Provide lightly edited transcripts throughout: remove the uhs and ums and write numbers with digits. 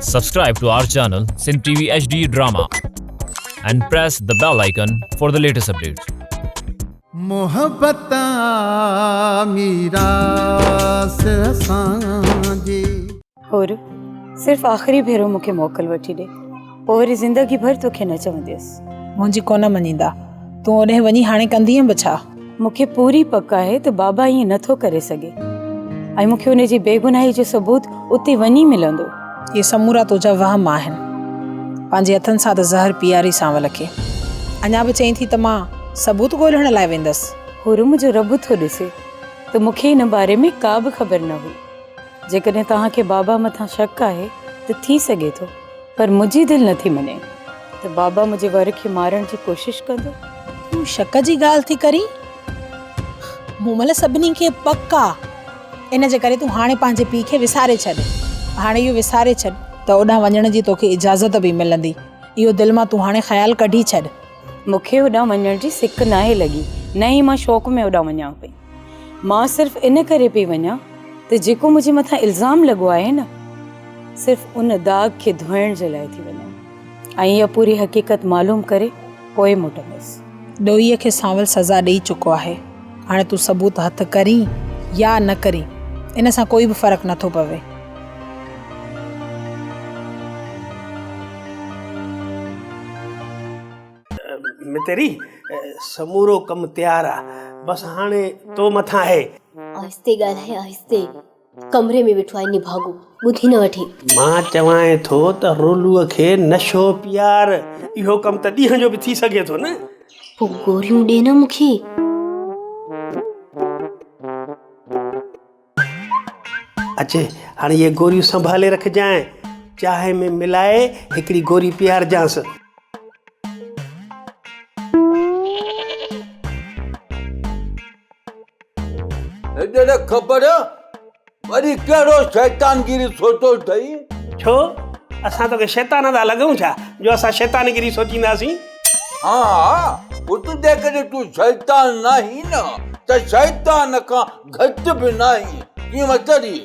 Subscribe to our channel Sin TV HD Drama and press the bell icon for the latest updates. मोहब्बत मीरास असांजी और सिर्फ़ आख़िरी भेरो मूंखे मोकल वठी ॾे, पोइ वरी ज़िंदगी भर तोखे न चवंदसि। मुंहिंजी कोन मञींदा, तूं ओॾे वञी हाणे कंदीअ बि छा? मूंखे पूरी पक आहे त बाबा ईअं नथो करे सघे ऐं मूंखे उनजी बेगुनाही जो सबूत उते वञी मिलंदो। इहे समूरा तुंहिंजा वहम आहिनि। पंहिंजे हथनि सां त ज़हर पीआरी सांवल खे। अञा बि चईं थी त मां सबूत ॻोल्हण लाइ वेंदसि। हुरुम जो रब थो ॾिसे त मूंखे हिन बारे में का बि ख़बर न हुई। जेकॾहिं तव्हांखे बाबा मथां शक आहे त थी सघे थो, पर मुंहिंजी दिलि नथी मञे त बाबा मुंहिंजे वर खे मारण जी कोशिशि कंदो। तूं शक जी ॻाल्हि थी करी? मूं महिल सभिनी खे पक आहे। इन जे करे तूं हाणे पंहिंजे पीउ खे विसारे छॾ। हाणे इहो विसारे छॾ त ओॾां वञण जी तोखे इजाज़त बि मिलंदी। इहो दिलि मां तूं हाणे ख़्यालु कढी छॾ। मूंखे होॾां वञण जी सिक नाहे लॻी, न ई मां शौक़ में होॾां वञां पई। मां सिर्फ़ु इन करे पई वञां त जेको मुंहिंजे मथां इल्ज़ाम लॻो आहे न, सिर्फ़ु उन दाग़ खे धोइण जे लाइ थी वञां ऐं इहा पूरी हक़ीक़त मालूम करे पोइ मोटंदसि। ॾोहीअ खे सांवल सज़ा ॾेई चुको आहे। हाणे तूं सबूत हथ करीं या न करीं, इन सां कोई बि फ़र्क़ु नथो पवे। मितेरी समूरो कम तैयार आ, बस हाणे तो मथा है। आहिस्ते ॻाल्हाए, आहिस्ते। कमरे में वेठो आहे निभागो, ॿुधी न वठी। मां चवां थो त रोलूअ खे नशो प्यार इहो कम त ॾींहं जो बि थी सघे थो न। पोइ गोरियूं ॾे न मूंखे। अचे हाणे ये गोरियूं संभाले रखजांइ, चाहे में मिलाए हिकिड़ी गोरी प्यार जांस। एॾे ख़बर वरी कहिड़ो शैतानगिरी सोचो अथई? छो असां तोखे शैतान था लॻूं छा जो असां शैतानगिरी सोचींदासीं? हाँ पुटु जेकॾहिं तूं शैतान नाहीं न त शैतान खां घटि बि नाहीं। कीअं मतरी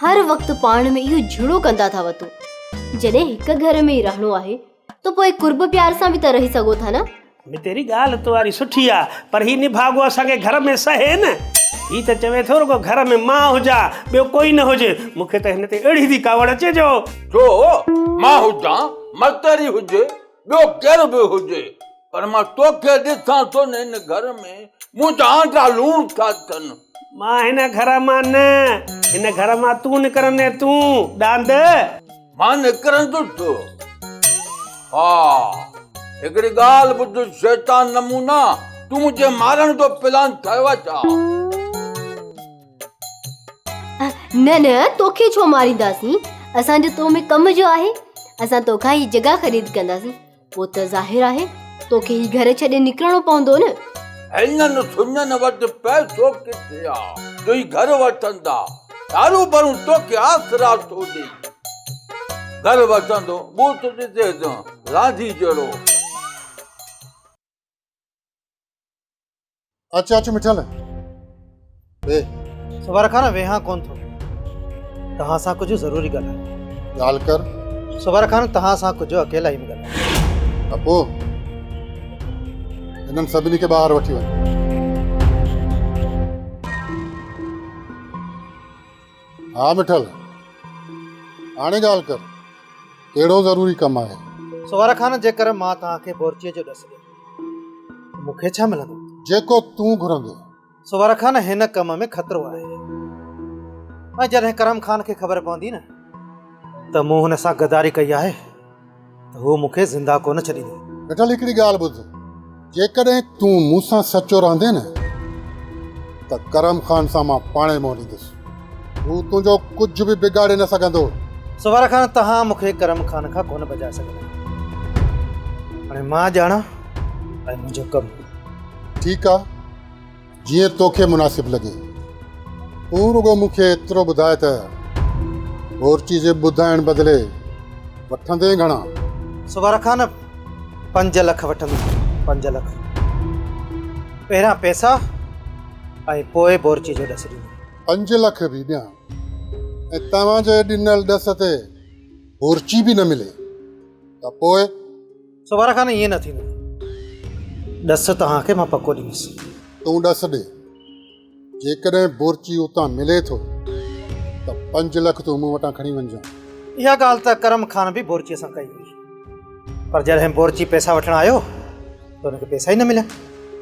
हर वक़्तु पाण में इहो झुड़ो कंदा था वतूं। जॾहिं हिकु घर में ई रहणो आहे त पोइ कुर्ब प्यार सां बि त रही सघो था न। तेरी ॻाल्हि तुम्हारी सुठी आहे, पर ही निभागो असांखे घर में सहे न। ही त चवे थो रुगो घर में मां हुजां, ॿियो कोई न हुजे। मूंखे त हिन ते अहिड़ी थी कावड़ अचे जो छो मां हुजां, मतरी हुजे, ॿियो केरु बि हुजे, पर मां तोखे ॾिसां थो न हिन घर में मुंहिंजा आंटा लूण था अथनि। मां हिन घर मां न, हिन घर मां तूं निकिरंदे, तूं ॾांद मां निकिरंदुसि। हा हिकिड़ी ॻाल्हि ॿुध शैतान नमूना, तूं मुंहिंजे मारण जो प्लान ठाहियो आहे छा? न न, तोखे छो मारींदासीं? असांजो तो में कम जो आहे। असां तोखां ही जॻह ख़रीद कंदासीं। पोइ त ज़ाहिर आहे तोखे ही घर छॾे निकिरणो पवंदो न। हिननि सुञनि वटि पैसो किथे आहे जो ही घर वठंदा? दारू भरूं तोखे आसरा थो ॾे। घर वठंदो बूथ ॾिसे थो रांधी जहिड़ो। अच्छा मिठल वे सुबार खान वेहा कोन थो। तहां सां कुछ ज़रूरी ॻाल्हि ॻाल्हि कर। सुबार खान तहां सां कुछ अकेला ही ॻाल्हि। अपो हिननि सभिनी खे ॿाहिरि वठी वञ। हा मिठल हाणे ॻाल्हि कर, कहिड़ो ज़रूरी कमु आहे? सुबार खान जेकर मां तव्हांखे बोरचीअ जो ॾस ॾियां मूंखे छा मिलंदो? जेको तूं घुरंदे। सुबार खान हिन कम में ख़तरो आहे ऐं जॾहिं करम खान खे ख़बर पवंदी न त मूं हुन सां गदारी कई आहे त हू मूंखे ज़िंदा कोन छॾींदो। मिठल हिकिड़ी ॻाल्हि ॿुध, जेकॾहिं तूं मूंसां सचो रहंदे न त करम खान सां मां पाणे मोड़ींदुसि। हू तुंहिंजो कुझु बि बिगाड़े न सघंदो। सुबार खान तव्हां मूंखे करम खान खां कोन बचाए सघंदा। हाणे मां ॼाणा ऐं मुंहिंजो कमु। ठीकु आहे, जीअं तोखे मुनासिब लॻे। तूं रुगो मूंखे एतिरो ॿुधाए त बोरची जे ॿुधाइण बदिले वठंदे घणा? सुबार खान 5 लख वठंदुसि। 5 लख पहिरियां पैसा ऐं पोइ बोरची जो ॾस ॾींदुमि। 5 लख बि ॾियां ऐं तव्हांजे ॾिनल ॾस ते बोरची बि न मिले त पोइ सुभाणे खां ईअं न थींदो। ॾस तव्हांखे मां पको ॾींदुसि। तूं ॾस ॾे, जेकॾहिं बोरची उतां मिले थो त 5 लख तूं मूं वटां खणी वञजां। इहा ॻाल्हि त करम खान बि बोरचीअ सां कई हुई, पर जॾहिं बोरची पैसा वठणु आयो त हुनखे पैसा ई न मिलिया,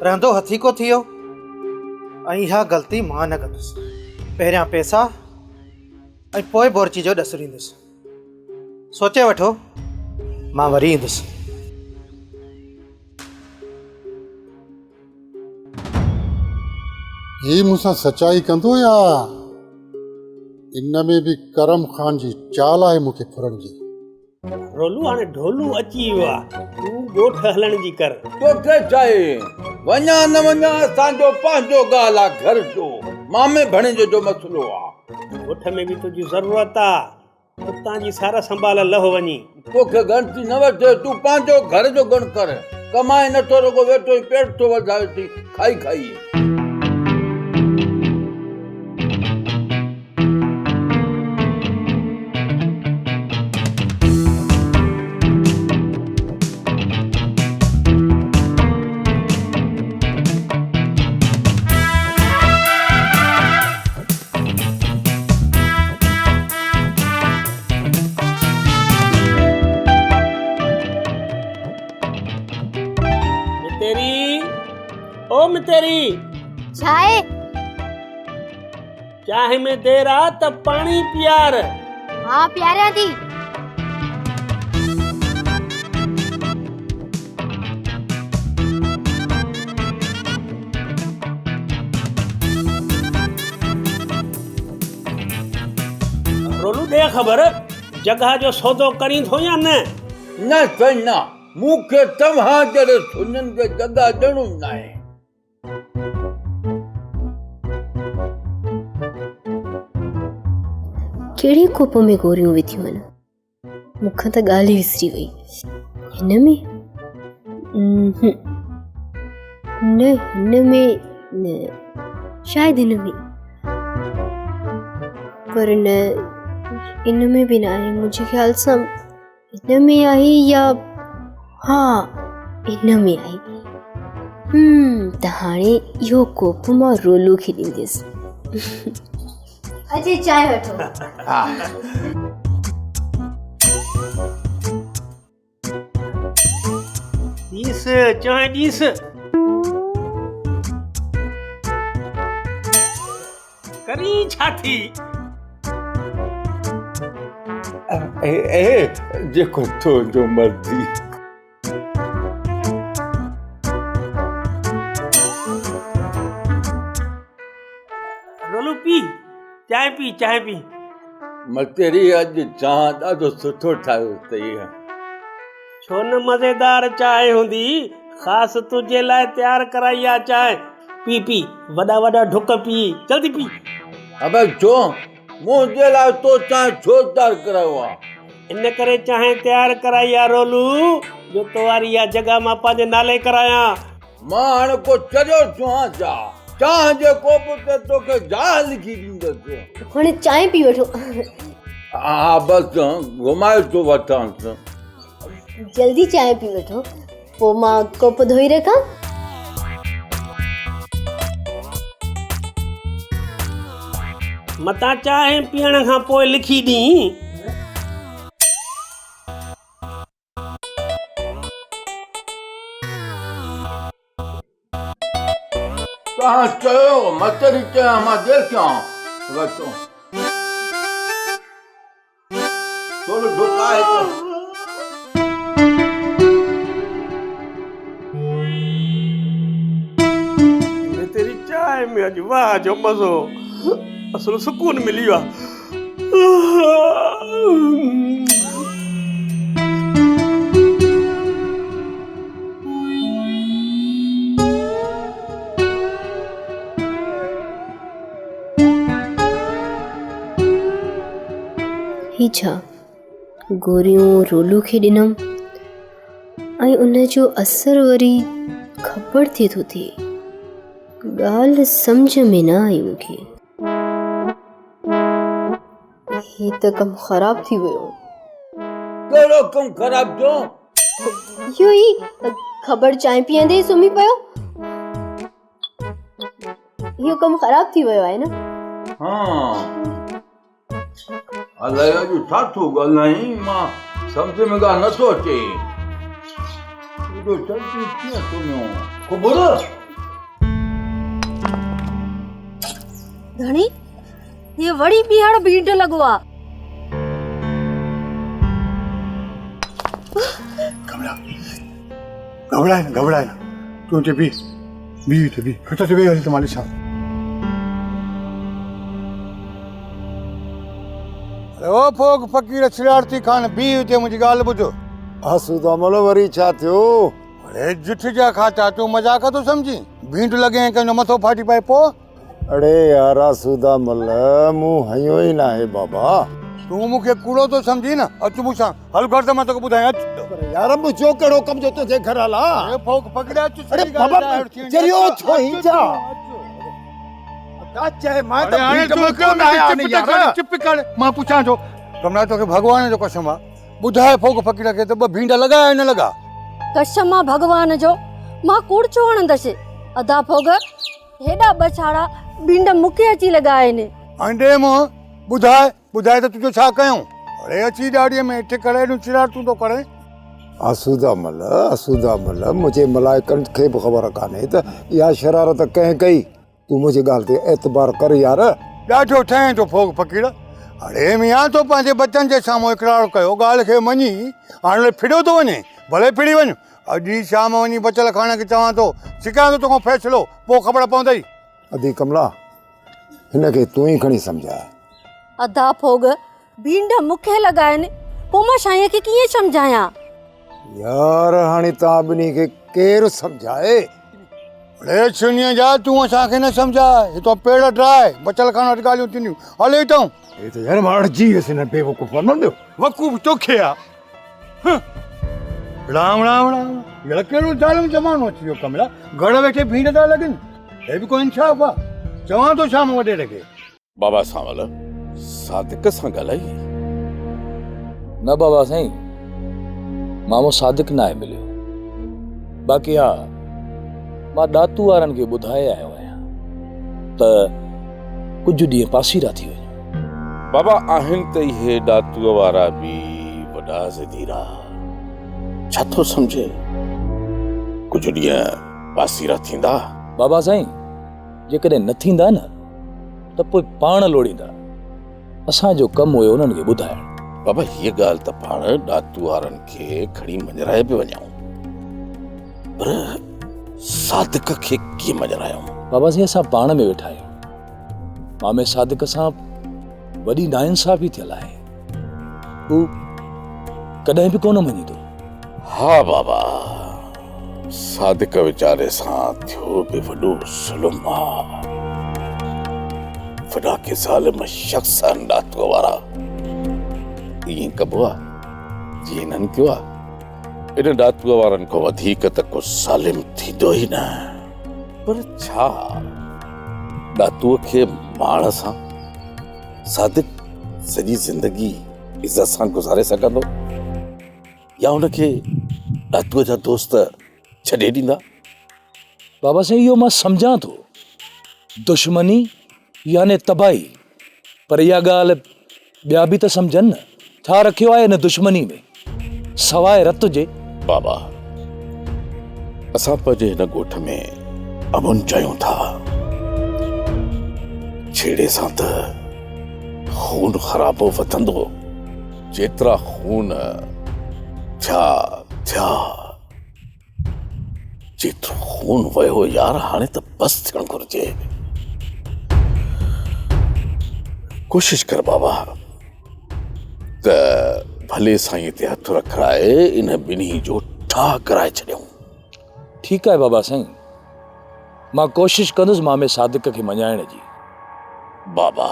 रहंदो हथी को थी वियो। ऐं इहा ग़लती मां न कंदुसि। पहिरियां पैसा ऐं पोइ बोरची जो ॾस ॾींदुसि। सोचे वठो, मां वरी ईंदुसि। ही मूंसां सचाई कंदो या इन में बि करम खान जी चाल आहे मूंखे फुरण जी? रोलू हाणे ढोलू अची वियो आहे, तूं ॻोठ हलण जी कर। तोखे छाहे? वञा न वञा असांजो पंहिंजो ॻाल्हि आहे, घर जो मामे भणेजे जो मसलो आहे। ॻोठ में बि तुंहिंजी ज़रूरत आहे, उतां जी सार संभाल लहो वञी। तोखे गणती न वठे, तूं पंहिंजो घर जो गण कर। कमाए नथो, रुगो वेठो ई पेट थो वधाए थी खाई खाई। ओ मितेरी, चाय चाहे में देर आ त पानी पियार। हाँ प्यारा थी। रोलू दे खबर, जगह जो सौदो करी थो या न? न सही न, मूंखे तव्हां जहिड़े सुननि खे जॻह ॾियणो न आहे। कहिड़े कोप में गोरियूं विधियूं आहिनि? मूंखां त ॻाल्हि ई विसरी वई। हिन में न, हिन में न, शायदि हिन में, पर न, इन में बि न आहे। मुंहिंजे ख़्याल सां इन में आहे या हाँ इन में आहे। त हाणे इहो कोप मां रोलू खे ॾींदसि। अचे चाय वठो। ॾीस चांहि ॾीस। करी छा थी? जेको तुंहिंजो मर्ज़ी। रोलू पी चांहि पी, चांहि पी। मतेरी अॼु चांहि ॾाढो सुठो ठाहियो अथई। छो न मज़ेदार चांहि हूंदी, ख़ासि तुंहिंजे लाइ तयारु कराई आहे चांहि। पी पी, वॾा वॾा ढुक पी, जल्दी पी। अबे छो मुंहिंजे लाइ तो चांहि छो तयारु करायो आहे? इन करे चांहि तयारु कराई आहे रोलू, जो तवारी इहा जॻह मां पंहिंजे नाले करायां। मां हाणे को चरियो चवां छा? चांहि जे कोप ते तोखे जाह लिखी ॾींदसि। हाणे चांहि पी वठो। हा बसि घुमाए थो वठांसि। जल्दी चांहि पी वठो, पोइ मां कोप धोई रखां। मतां चांहि पीअण खां पोइ लिखी ॾीं। तव्हां चयो मतेरी चयां मां देरि कयां वठो। थोरो ढुकाए थो। तेरी चांहि में अॼु वाह जो मज़ो, असुल सुकून मिली वियो आहे। ही छा गोरियूं रोलू खे ॾिनमि ऐं उन जो असरु वरी ख़बर थिए थो थिए। ॻाल्हि सम्झ में न आई मूंखे। ही त कमु ख़राब थी वियो। कहिड़ो कमु ख़राबु थियो? इहो ई ख़बर चांहि पीअंदे ई सुम्ही पियो। इहो कमु ख़राबु थी वियो आहे न? हाँ, अलाए अॼु छा थो ॻाल्हाईं, मां सम्झ में ॻाल्हि नथो अचे। एॾो जल्दी कीअं सुम्हियो? ख़बर? धणी, ये वड़ी बिहाड़ भीड़ लगो आ। घबराए ना तू ते भी खटा ते भी हली तुम्हारे साथ। अरे ओ फोग फकीर शरारती खान भी ते मुझी गाल बुझो। आसूदामल वरी छा थियो? अरे जुठ जा खाता तू मजाक तो समझी? भींड लगे कनो मथो फाटी पाए पो। अरे यार आसूदामल मूं हयो ही ना है बाबा। तू मुखे कूड़ो तो समझी ना? अचु मुसा हल कर त मैं तो बुधाय अच। यार मु जो कड़ो कम जो तो जे घर आला। अरे फोग पकड़ा अच। अरे बाबा चलियो छो ही जा। चाहे मैं तो भीड़ में ना आया नहीं यार। चुप कर मां पूछा जो कमरा तो के भगवान जो कसम आ बुधाए फोग फकीर के तो भींडा लगाया न लगा। कसम आ भगवान जो मां कूड़ छो हणंदसि। अदा फोग हेडा बछाड़ा भींड मुखे अची लगाए ने। अंडे मो बुधाए तो तुझो छा कयूं? अरे अची डाड़ीअ में इठ करे नु चिरार तू तो करे। आसूदामल मुझे मलाइकन खे भी खबर काने त या शरारत कहीं कई। तू मुझे गाल ते एतबार कर यार। ॾाढो ठहे तो फोग फकीर। अरे मियां तो पंहिंजे बच्चन जे साम्हूं इकरार कयो ॻाल्हि खे मञी हाणे फिड़ो तो वञे भले फिड़ी वञ। अॼु शाम वञी बचल खाने खे चवां तो सिकां तो तोखां फ़ैसिलो पोइ ख़बर पवंदई। अदी कमला हिन खे तू ही खणी समझाए। अदा फोग भींड मुखे लगाइन पो मां शाये खे कीअं समझाया? यार हाणे ता बिनी के केर समझाए? अरे सुनिए जा तू असांखे न समझाए तो पेड़ ड्राए बचल खाना ॻाल्हियूं थींदियूं हले तो ये तो यार मां अड़जी वियुसि हिन बेवकूफ़ न ॾियो। वकूफ़ तोखे आ। राम राम राम ये कहिड़ो ज़ालिम ज़मानो अची वियो कमला। घर वेठे भीड़ था लॻनि हे बि कोई इंसाफ़ आहे? चवां तो शाम वॾे रखे। बाबा सावल सादिक सां ॻाल्हाई? न बाबा साईं मामो सादिक ना आहे मिलियो। बाक़ी हा मां ॾातू वारनि खे ॿुधाए आयो आहियां त कुझु ॾींहं पासीरा थी वञो। बाबा आहिनि त इहे ॾातूअ वारा बि वॾा ज़दीरा। छा थो सम्झे? कुझु ॾींहं पासीरा थींदा? बाबा साईं जेकॾहिं न थींदा न त पोइ पाण लोड़ींदा। असांजो कमु हुयो उन्हनि खे ॿुधाइणु। बाबा हीअ ॻाल्हि त पाण ॾातू वारनि खे खणी मञराए पियो वञूं पर सादिक खे कीअं मञरायूं? बाबा साईं असां पाण में वेठा आहियूं। मामे सादिक सां वॾी नाइंसाफ़ी थियल आहे। हू कॾहिं बि कोन मञीदो। हा बाबा सादिक वीचारे सां थियो बि वॾो ज़ुल्म आहे। वॾा के ज़ालिम शख़्स आहिनि ॾातूअ वारा। ईअं कबो आहे जीअं हिननि कयो आहे। इन ॾातूअ वारनि खां वधीक त को ज़ालिम थींदो ई न। पर छा ॾातूअ खे माण सां सादिक सॼी ज़िंदगी इज़त सां गुज़ारे सघंदो या हुनखे ॾातूअ जा दोस्त छॾे ॾींदा? बाबा साईं इहो मां सम्झां थो दुश्मनी याने तबाही। पर इहा ॻाल्हि ॿिया बि त सम्झनि न। छा रखियो आहे हिन दुश्मनी में सवाइ रत जे? बाबा असां पंहिंजे हिन ॻोठ में अमुन चाहियूं था। छेड़े सां त खून ख़राबो वधंदो। जेतिरा खून थिया जेतिरो खून वयो यार हाणे त बस थियणु घुरिजे। कोशिश कर बाबा त भले साईं ते हथ रखाए इन ॿिन्ही जो ठाह कराए छॾियूं। ठीकु आहे बाबा साईं मां कोशिश कंदुसि मामे सादिक खे मञाइण जी। बाबा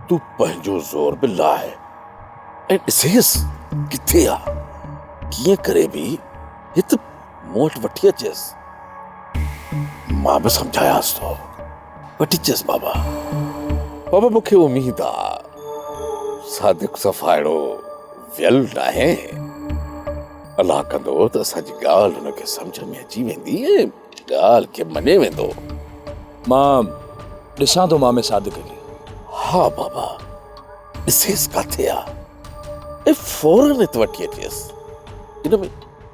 तू पंहिंजो ज़ोर बि लाए ऐं ॾिसेसि किथे आहे। कीअं करे बि हित मूं वटि वठी अचेसि। मां बि सम्झायांसि थो वठी अचेसि। बाबा मूंखे उमीद आहे सादिक सफ़ाइड़ो वियल न आहे अलाह कंदो त असांजी ॻाल्हि हुनखे सम्झ में अची वेंदी ऐं ॻाल्हि खे मञे वेंदो। मां ॾिसां थो मामे सादिक खे। हा बाबा ॾिसेसि काथे आ ऐं फौरन हिते वठी अचेसि। इन में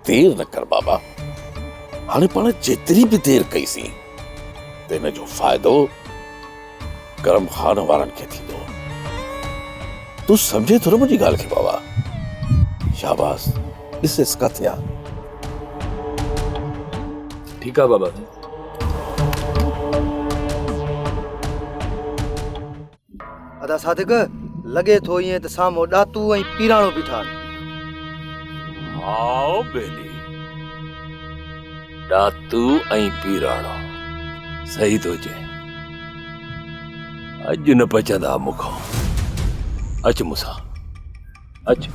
देर न कर बाबा। हाणे पाण जेतिरी बि देर कईसीं त इन जो फ़ाइदो करम खान वारनि खे थींदो। तूं सम्झे थो न मुंहिंजी ॻाल्हि खे बाबा? शाबाश ॾिसेसि काथे आ। ठीकु आहे बाबा। अदा सादिक लॻे थो ईअं त साम्हूं ॾातू ऐं पीराणो बीठा आहिनि। आओ बेली ॾातू ऐं पीराणो सही थो चए। अॼु न पचंदा मूंखां। अच मूंसां अच।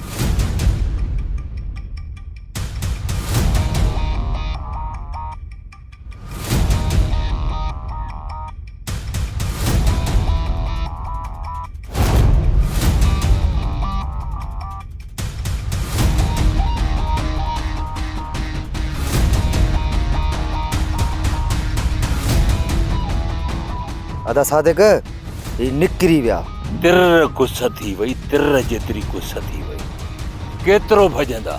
अदा सादिक ही निकिरी विया। तिर गुस्स थी वई, तिर जेतिरी गुस्स थी वई। केतिरो भॼंदा,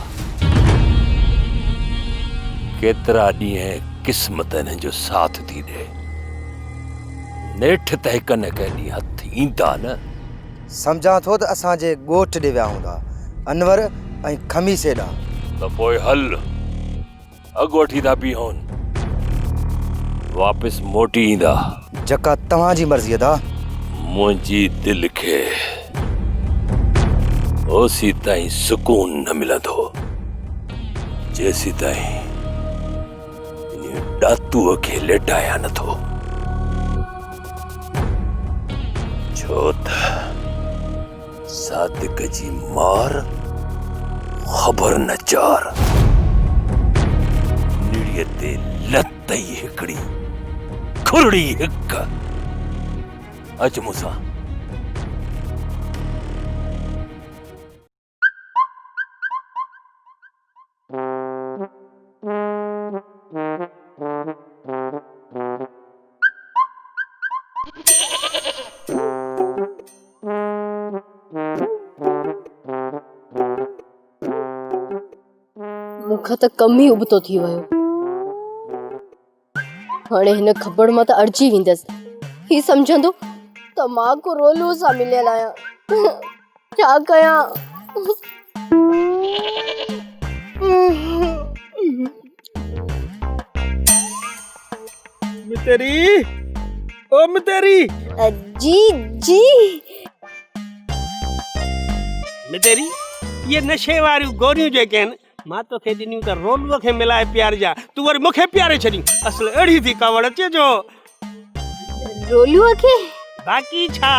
केतिरा ॾींहं क़िस्मत हिन जो साथ थी ॾे। नेठि त हिक न कंहिं ॾींहुं हथ ईंदा न। सम्झां थो त असांजे ॻोठ ॾे विया हूंदा, अनवर ऐं खमीसे ॾांहुं। त पोइ हल अॻोठी था बीहोन, वापसि मोटी ईंदा। जका तव्हांजी मर्ज़ी अदा। मुंहिंजी दिलि खे ओसी ताईं सुकून न मिलंदो जेसी ताईं इन ॾातूअ खे लेटाया नथो। छो त सादिक जी मार ख़बर न चार। निड़ीअ ते लत ई हिकिड़ी, खुरड़ी हिक। अच मूंसां। मूंखां त कम ई उबतो थी वियो। हाणे हिन खबड़ मां त अड़जी वेंदसि। ही समझंदो त मां को रोलू सां मिलियल आहियां। छा कयां? मितेरी, ओ मितेरी। जी जी मितेरी, ये नशे वारियूं गोरियूं जेके आहिनि मां तोखे ॾिनियूं त रोलूअ खे मिलाए प्यार जा, तूं वरी मूंखे प्यारे छॾियूं। असल अहिड़ी थी कावड़ अचे जो रोलूअ खे। बाक़ी छा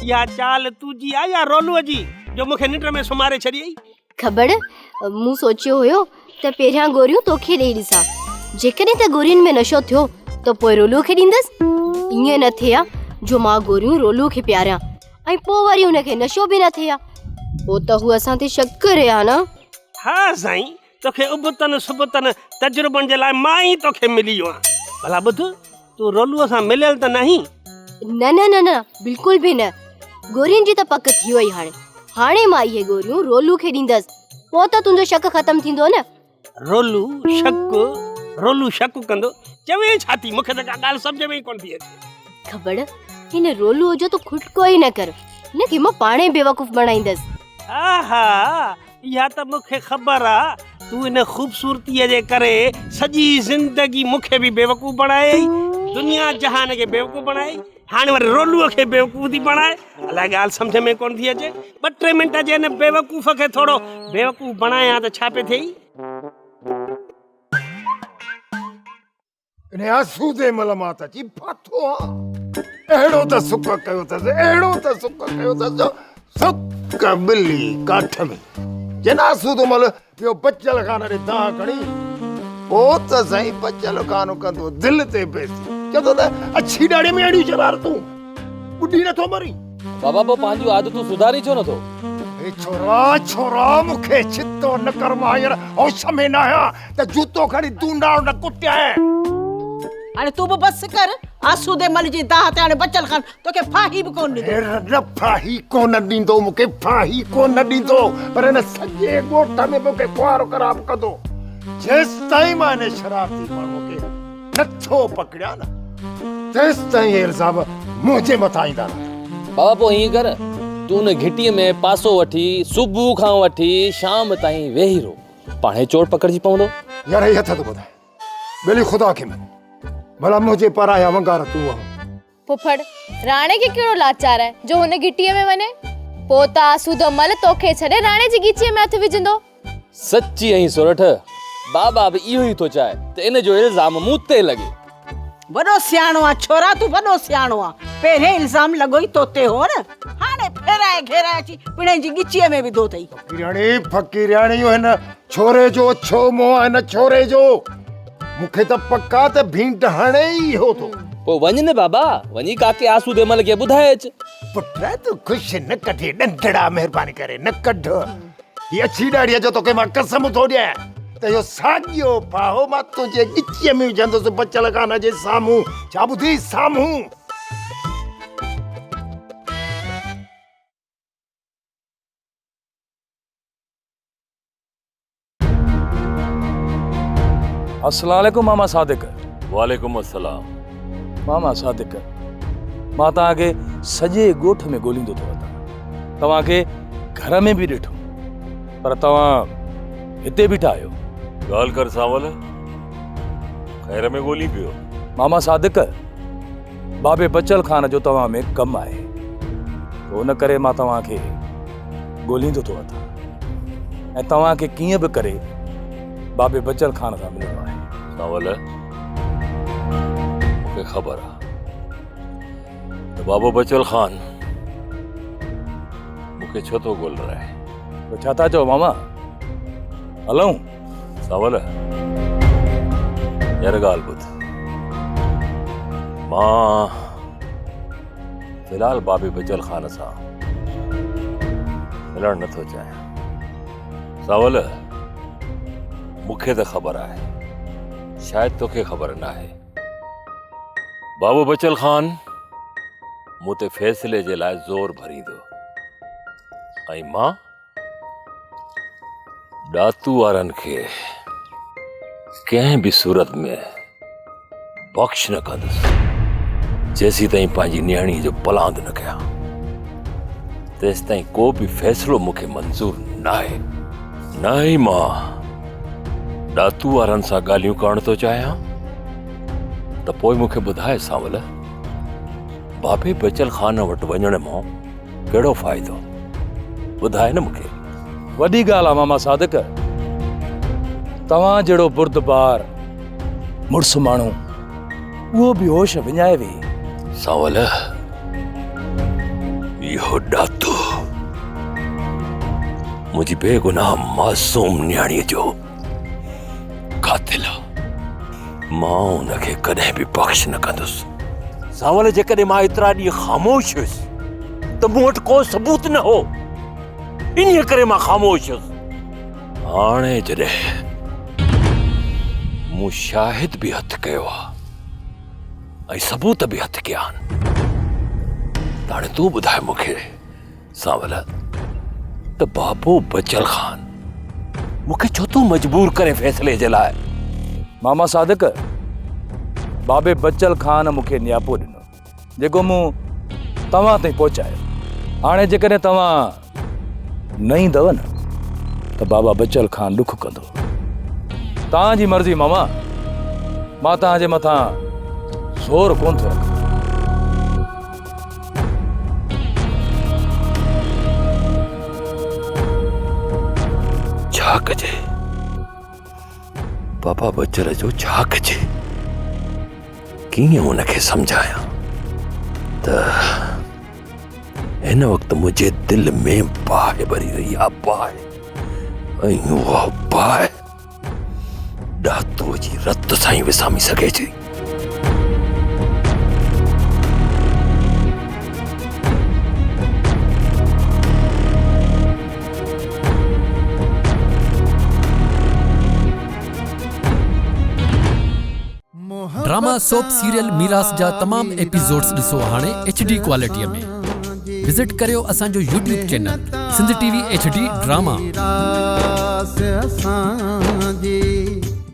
इहा चाल तुंहिंजी आहे या रोलूअ जी जो मूंखे निंड में सुमारे छॾियई? खबर मूं सोचियो हुयो त पहिरियां गोरियूं तोखे ॾेई ॾिसां, जेकॾहिं त गोरियुनि में नशो थियो त पोइ रोलूअ खे ॾींदसि। ईअं न थिए हा जो मां गोरियूं रोलूअ खे प्यारियां ऐं पोइ वरी हुनखे नशो बि न थिए हा। पोइ त हू असां ते शक करे हा न। हा साईं, तोखे उबतन सुबतन तजुर्बनि जे लाइ मां ई तोखे मिली वियो आहियां। भला ॿुध, तूं रोलूअ सां मिलियल त नहीं? न न न न, बिल्कुल भी न। गोरियुनि जी त पक थी वई। हाणे मां इहे गोरियूं रोलू खे ॾींदसि, पोइ त तुंहिंजो शक ख़तम थींदो न। रोलू शक कंदो? चवे छा थी? मूंखे त का ॻाल्हि सम्झ में ई कोन थी अचे। खबर हिन रोलूअ जो तो खुटको ई न कर, हिनखे मां पाणे बेवकूफ़ बणाईंदसि। आहा, इहा त मूंखे ख़बर आहे। तूं इन ख़ूबसूरतीअ जे करे सॼी ज़िंदगी मूंखे बि बेवकूफ़ बणाए, दुनिया जहान खे बेवकूफ़ बणाए, हाणे वरी रोलूअ खे बेवकूफ़ थी बणाए। अलाए ॻाल्हि सम्झ में कोन थी अचे। 2-3 मिंट जे हिन बेवकूफ़ खे थोरो बेवकूफ़ बणायां त छा पे थिए? इन आंसू ते मल मां त अची फाथो आहियां। अहिड़ो त सुख कयो अथसि, अहिड़ो त सुख कयो अथसि, सुख ॿिली काठ में जन आंसू तो मल ॿियो बचल खान ॾे दाह खणी पोइ त साईं बचल खान कंदो दिलि ते पेसी। चवंदो त अछी ॾाड़े में अहिड़ियूं शरारतूं ॿुधी नथो मरी। बाबा पोइ पंहिंजूं आदतूं सुधारी छो नथो? ए छोरा छोरा मूंखे छितो न कर मां हींअर होश में न आहियां त जूतो खणी दूंडाड़ न कुटिया हाणे तूं बि बस कर आसूदे मल जी दाह ते हाणे बचल खान तोखे फाही बि कोन ॾींदो न फाही कोन ॾींदो मूंखे फाही कोन ॾींदो पर हिन सॼे ॻोठ में मूंखे ख़्वार ख़राब कंदो जेसि ताईं मां हिन शराबती माण्हूअ खे नथो पकड़िया न तेसि ताईं इल्ज़ाम मुंहिंजे मथां ईंदा रहंदा। बाबा पोइ हीअं कर तूं उन घिटीअ में पासो वठी सुबुह खां वठी शाम ताईं वेही रहो पाणे चोट पकड़जी पवंदो। यार ये हथ तो ॿुधाए ॿेली ख़ुदा खे मन भला मुंहिंजे पारां वंगार तूं आहे। फुफड़ राणे खे कहिड़ो लाचार आहे जो हुन घिटीअ में वञे पोइ त आसूदो मल तोखे छॾे राणे जी ॻिचीअ में हथ विझंदो। सची ऐं सोरठ बाबा बि इहो ई थो चाहे त इन जो इल्ज़ाम मूं ते लॻे। वॾो सियाणो आहे छोरा तूं वॾो सियाणो आहे पहिरें इल्ज़ाम लॻो ई तोते हो न हाणे फेराए घेराए अची पिणे जी ॻिचीअ में विधो अथई। फ़कीरियाणी हिन छोरे जो छो मोह हिन छोरे जो मूंखे त पक्का त भींट हाणे ई हो थो। पोइ वञ न बाबा वञी काके आसूदे मल खे ॿुधाए अच। पुट तूं ख़ुशि न कढे ॾंडड़ा महिरबानी करे न कढ ही अछी ॾाड़ीअ जो तोखे मां कसम थो ॾियां त इहो साॻियो पाहो मां तुंहिंजे ॻिचीअ में विझंदुसि बचल खान जे साम्हूं छा ॿुधी साम्हूं। अस्सलाम वालेकुम मामा सादिक। वालेकुम अस्सलाम। मामा सादिक मां तव्हांखे सॼे ॻोठ में ॻोल्हींदो थो वञा तव्हांखे घर में बि ॾिठो पर तव्हां हिते बीठा आहियो। ॻाल्हि कर सावल ख़ैर में ॻोल्ही पियो। मामा सादिक बाबे बचल खान जो तव्हां में कमु आहे तो उन करे मां तव्हांखे ॻोल्हींदो थो वञा ऐं तव्हांखे कीअं बि करे बाबे बचल खान सां मिलणो आहे। सावल मूंखे ख़बर आहे त बाबो बचल खान मूंखे छो थो ॻोल्ह रहा है। तो छा था चओ मामा हलूं। सावल यार ॻाल्हि ॿुध मां फ़िलहाल बाबे बचल खान सां मिलणु नथो चाहियां। सावल मूंखे त ख़बर आहे शायदि तोखे ख़बर न आहे बाबो बचल खान मूं ते फ़ैसिले जे लाइ ज़ोर भरींदो ऐं मां ॾातू वारनि खे कंहिं बि सूरत में बख़्श न कंदुसि जेसीं ताईं पंहिंजी नियाणी जो पलांद न कयां तेसि ताईं को बि फ़ैसिलो मूंखे मंज़ूर न आहे। न ई मां ॾातू वारनि सां ॻाल्हियूं करणु थो चाहियां त पोइ मूंखे ॿुधाए सावल बाबे बचल खान वटि वञण मां कहिड़ो फ़ाइदो ॿुधाए न मूंखे। वॾी ॻाल्हि आहे मामा सादिक तव्हां जहिड़ो बुर्दबार मुड़ुसु माण्हू उहो बि होश विञाए वेही। सावल इहो ॾातू मुंहिंजी बेगुनाह मासूम नियाणीअ जो कातिल मां उनखे कॾहिं बि बख़्श न कंदुसि। सावल जेकॾहिं मां एतिरा ॾींहं ख़ामोश हुयुसि त मूं वटि को सबूत न हो इन्हीअ करे मां ख़ामोश हुयुसि। हाणे जॾहिं मूं शाहिद बि हथु कयो आहे ऐं सबूत बि हथु कया आहिनि त हाणे तूं ॿुधाए मूंखे सावल त बाबो बचल खान मूंखे छो थो मजबूर करे फ़ैसिले जे लाइ। मामा सादिक बाबे बचल खान मूंखे नियापो ॾिनो जेको मूं तव्हां ताईं पहुचायो। हाणे जेकॾहिं तव्हां न ईंदव न त बाबा बचल खान ॾुख कंदो। तव्हांजी मर्ज़ी मामा मां तव्हांजे मथां ज़ोर कोन थो रखां। छा कजे बाबा बचल जो छा कजे कीअं उनखे सम्झायां त हिन वक़्तु मुंहिंजे दिलि में बाहि भरी रही आहे बाहि ऐं उहा बाहि ॾातूअ जी रत सां ई विसामी सघे थी। ड्रामा सोप सीरियल मीरास जा तमाम एपिसोड्स ॾिसो हाणे HD क्वालिटीअ में। विजिट करियो असांजो YouTube channel Sindh TV HD drama.